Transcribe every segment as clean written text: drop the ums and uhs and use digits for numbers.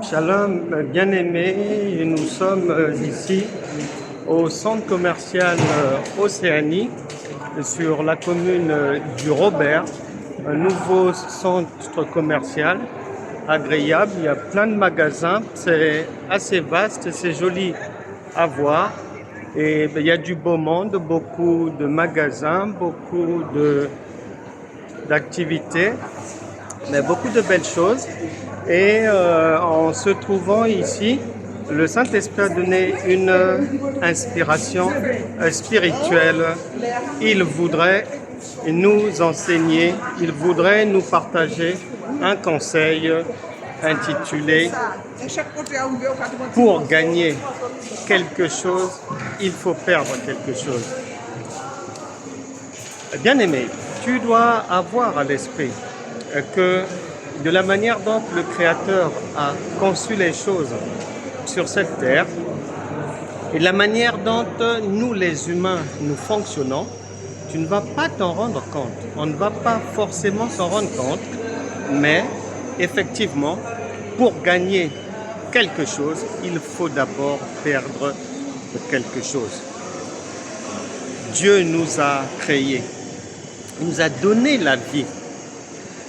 Shalom, bien-aimés, nous sommes ici au centre commercial Océanie, sur la commune du Robert, un nouveau centre commercial agréable. Il y a plein de magasins, c'est assez vaste, c'est joli à voir. Et il y a du beau monde, beaucoup de magasins, beaucoup d'activités, mais beaucoup de belles choses. Et en se trouvant ici, le Saint-Esprit a donné une inspiration spirituelle. Il voudrait nous enseigner, il voudrait nous partager un conseil intitulé « Pour gagner quelque chose, il faut perdre quelque chose ». Bien-aimé, tu dois avoir à l'esprit que de la manière dont le Créateur a conçu les choses sur cette terre et de la manière dont nous les humains nous fonctionnons, tu ne vas pas t'en rendre compte. On ne va pas forcément s'en rendre compte, mais effectivement, pour gagner quelque chose, il faut d'abord perdre quelque chose. Dieu nous a créés, il nous a donné la vie.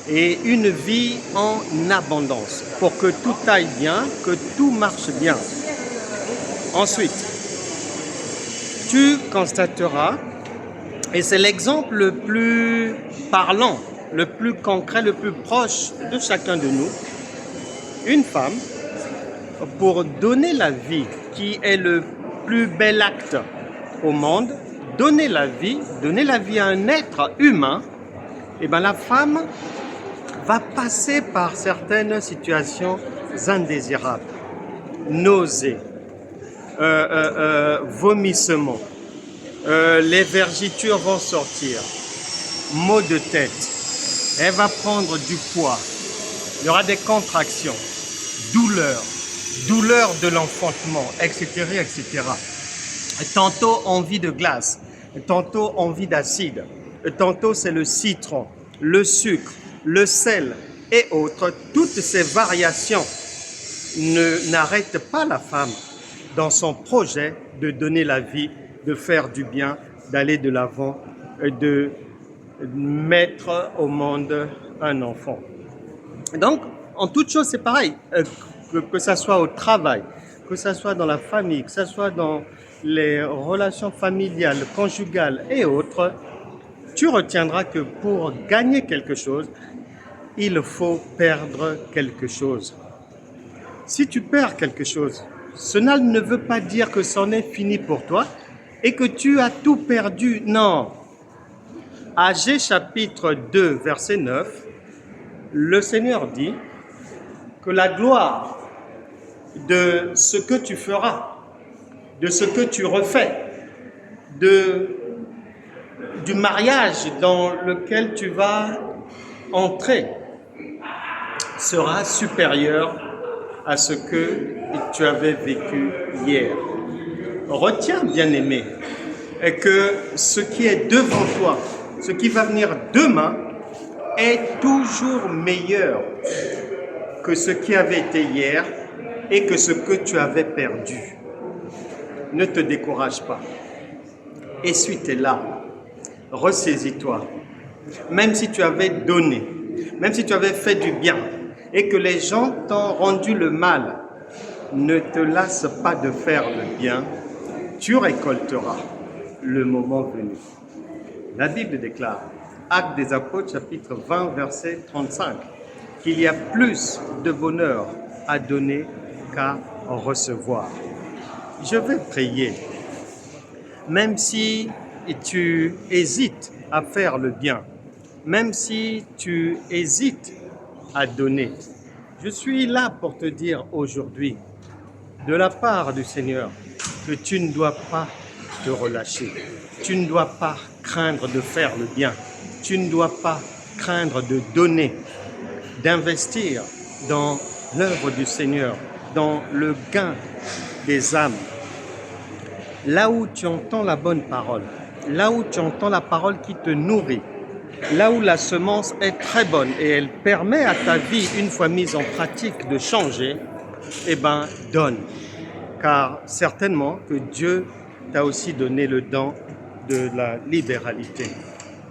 Et une vie en abondance, pour que tout aille bien, que tout marche bien. Ensuite, tu constateras, et c'est l'exemple le plus parlant, le plus concret, le plus proche de chacun de nous, une femme, pour donner la vie, qui est le plus bel acte au monde, donner la vie à un être humain, et bien la femme va passer par certaines situations indésirables, nausées, vomissements, les vergitures vont sortir, maux de tête, elle va prendre du poids, il y aura des contractions, douleur de l'enfantement, etc., etc. Tantôt envie de glace, tantôt envie d'acide, tantôt c'est le citron, le sucre, le sel et autres, toutes ces variations n'arrêtent pas la femme dans son projet de donner la vie, de faire du bien, d'aller de l'avant, de mettre au monde un enfant. Donc, en toute chose, c'est pareil, que ça soit au travail, que ça soit dans la famille, que ça soit dans les relations familiales, conjugales et autres, tu retiendras que pour gagner quelque chose, il faut perdre quelque chose. Si tu perds quelque chose, cela ne veut pas dire que c'en est fini pour toi et que tu as tout perdu. Non. Agé chapitre 2, verset 9, le Seigneur dit que la gloire de ce que tu feras, de ce que tu refais, du mariage dans lequel tu vas entrer, sera supérieur à ce que tu avais vécu hier. Retiens, bien-aimé, que ce qui est devant toi, ce qui va venir demain, est toujours meilleur que ce qui avait été hier et que ce que tu avais perdu. Ne te décourage pas. Essuie tes larmes. Ressaisis-toi. Même si tu avais donné, même si tu avais fait du bien et que les gens t'ont rendu le mal, ne te lasse pas de faire le bien, tu récolteras le moment venu. La Bible déclare, Actes des Apôtres, chapitre 20, verset 35, qu'il y a plus de bonheur à donner qu'à recevoir. Je vais prier. Même si tu hésites à faire le bien, même si tu hésites à donner, je suis là pour te dire aujourd'hui, de la part du Seigneur, que tu ne dois pas te relâcher. Tu ne dois pas craindre de faire le bien. Tu ne dois pas craindre de donner, d'investir dans l'œuvre du Seigneur, dans le gain des âmes. Là où tu entends la bonne parole, là où tu entends la parole qui te nourrit, là où la semence est très bonne et elle permet à ta vie, une fois mise en pratique, de changer, eh bien, donne. Car certainement que Dieu t'a aussi donné le don de la libéralité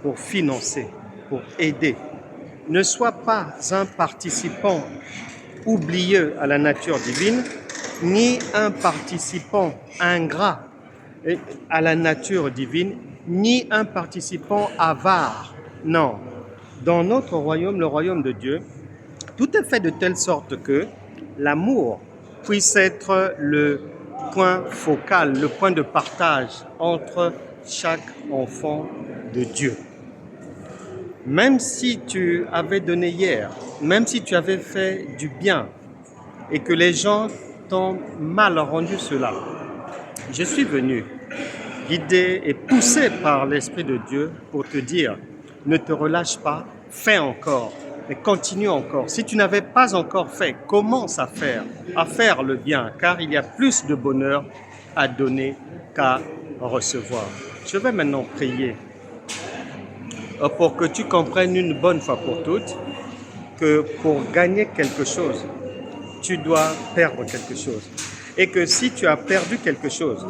pour financer, pour aider. Ne sois pas un participant oublieux à la nature divine, ni un participant ingrat à la nature divine, ni un participant avare. Non. Dans notre royaume, le royaume de Dieu, tout est fait de telle sorte que l'amour puisse être le point focal, le point de partage entre chaque enfant de Dieu. Même si tu avais donné hier, même si tu avais fait du bien et que les gens t'ont mal rendu cela, je suis venu guidé et poussé par l'Esprit de Dieu pour te dire, ne te relâche pas, fais encore, mais continue encore. Si tu n'avais pas encore fait, commence à faire le bien, car il y a plus de bonheur à donner qu'à recevoir. Je vais maintenant prier pour que tu comprennes une bonne fois pour toutes que pour gagner quelque chose, tu dois perdre quelque chose. Et que si tu as perdu quelque chose,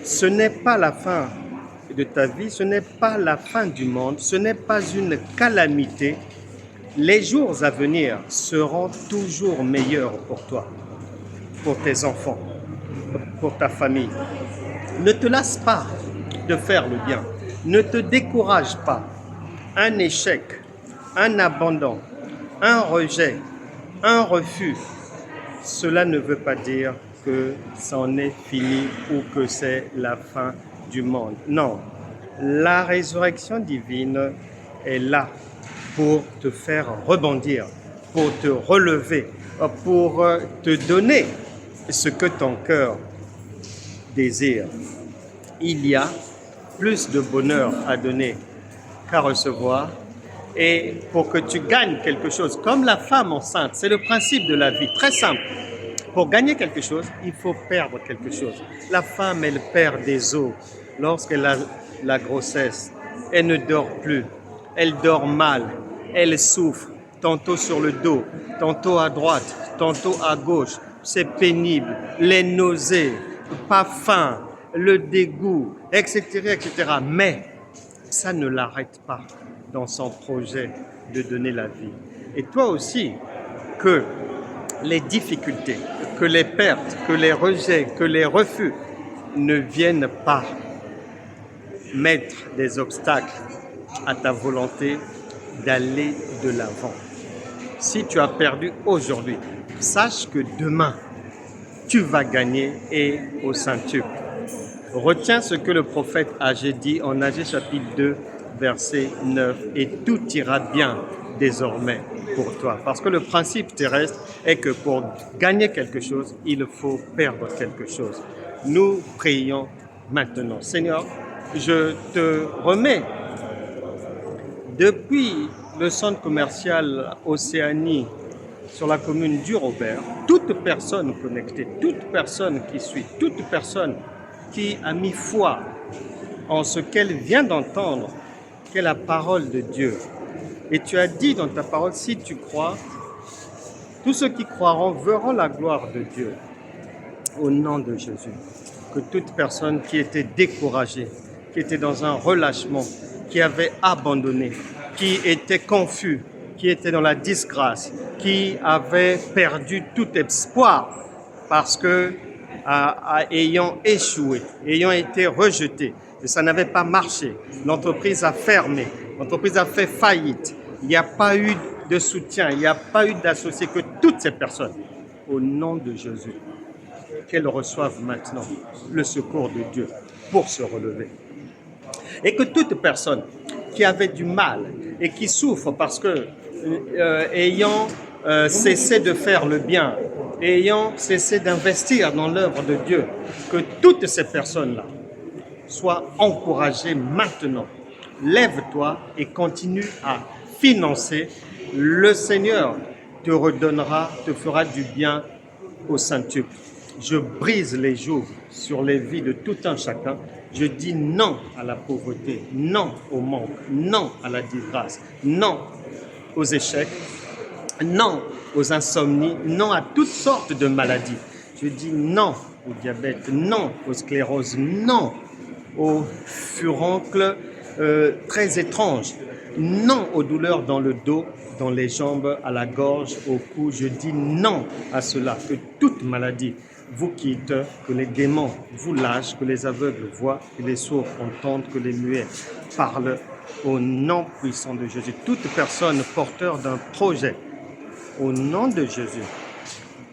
ce n'est pas la fin de ta vie, ce n'est pas la fin du monde, ce n'est pas une calamité. Les jours à venir seront toujours meilleurs pour toi, pour tes enfants, pour ta famille. Ne te lasse pas de faire le bien. Ne te décourage pas. Un échec, un abandon, un rejet, un refus, cela ne veut pas dire que c'en est fini ou que c'est la fin du monde. Non, la résurrection divine est là pour te faire rebondir, pour te relever, pour te donner ce que ton cœur désire. Il y a plus de bonheur à donner qu'à recevoir. Et pour que tu gagnes quelque chose, comme la femme enceinte, c'est le principe de la vie, très simple. Pour gagner quelque chose, il faut perdre quelque chose. La femme, elle perd des os lorsqu'elle a la grossesse. Elle ne dort plus, elle dort mal, elle souffre, tantôt sur le dos, tantôt à droite, tantôt à gauche. C'est pénible, les nausées, pas faim, le dégoût, etc., etc. Mais ça ne l'arrête pas dans son projet de donner la vie. Et toi aussi, que les difficultés, que les pertes, que les rejets, que les refus ne viennent pas mettre des obstacles à ta volonté d'aller de l'avant. Si tu as perdu aujourd'hui, sache que demain, tu vas gagner et au centuple. Retiens ce que le prophète Agé dit en Agé chapitre 2, verset 9, et tout ira bien désormais pour toi. Parce que le principe terrestre est que pour gagner quelque chose, il faut perdre quelque chose. Nous prions maintenant. Seigneur, je te remets depuis le centre commercial Océanie sur la commune du Robert, toute personne connectée, toute personne qui suit, toute personne qui a mis foi en ce qu'elle vient d'entendre, qu'est la parole de Dieu. Et tu as dit dans ta parole, si tu crois, tous ceux qui croiront verront la gloire de Dieu. Au nom de Jésus, que toute personne qui était découragée, qui était dans un relâchement, qui avait abandonné, qui était confus, qui était dans la disgrâce, qui avait perdu tout espoir parce que ayant échoué, ayant été rejeté, et ça n'avait pas marché, l'entreprise a fermé, l'entreprise a fait faillite, il n'y a pas eu de soutien, il n'y a pas eu d'associé, que toutes ces personnes, au nom de Jésus, qu'elles reçoivent maintenant le secours de Dieu pour se relever. Et que toute personne qui avait du mal et qui souffre parce que, ayant cessé de faire le bien, ayant cessé d'investir dans l'œuvre de Dieu, que toutes ces personnes-là soient encouragées maintenant. Lève-toi et continue à financer. Le Seigneur te redonnera, te fera du bien au centuple. Je brise les jougs sur les vies de tout un chacun. Je dis non à la pauvreté, non au manque, non à la disgrâce, non aux échecs, non aux insomnies, non à toutes sortes de maladies. Je dis non au diabète, non aux scléroses, non aux furoncles très étranges, non aux douleurs dans le dos, dans les jambes, à la gorge, au cou. Je dis non à cela, que toute maladie vous quitte, que les démons vous lâchent, que les aveugles voient, que les sourds entendent, que les muets parlent, au nom puissant de Jésus. Toute personne porteur d'un projet, au nom de Jésus,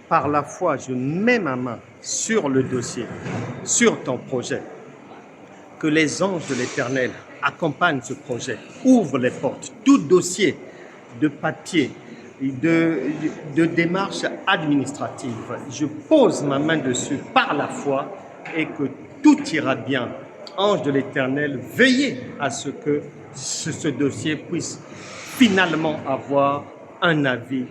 par la foi, je mets ma main sur le dossier, sur ton projet. Que les anges de l'Éternel accompagnent ce projet, ouvrent les portes, tout dossier de papier, de démarches administratives. Je pose ma main dessus par la foi et que tout ira bien. Ange de l'Éternel, veillez à ce que ce dossier puisse finalement avoir un avis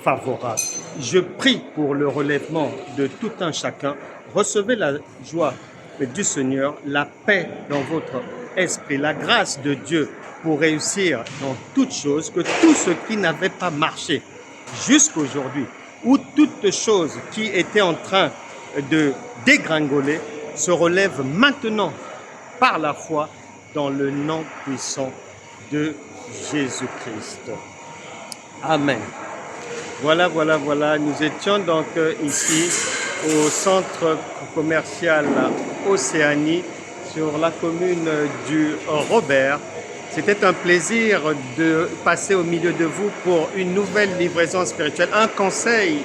favorable. Je prie pour le relèvement de tout un chacun. Recevez la joie du Seigneur, la paix dans votre esprit, la grâce de Dieu pour réussir dans toutes choses, que tout ce qui n'avait pas marché jusqu'aujourd'hui, ou toutes choses qui étaient en train de dégringoler, se relèvent maintenant par la foi dans le nom puissant de Jésus-Christ. Amen. Voilà. Nous étions donc ici au centre commercial Océanie sur la commune du Robert. C'était un plaisir de passer au milieu de vous pour une nouvelle livraison spirituelle, un conseil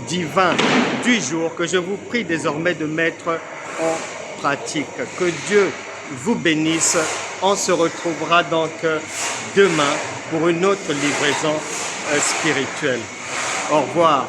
divin du jour que je vous prie désormais de mettre en pratique. Que Dieu vous bénisse. On se retrouvera donc demain pour une autre livraison spirituelle. Au revoir.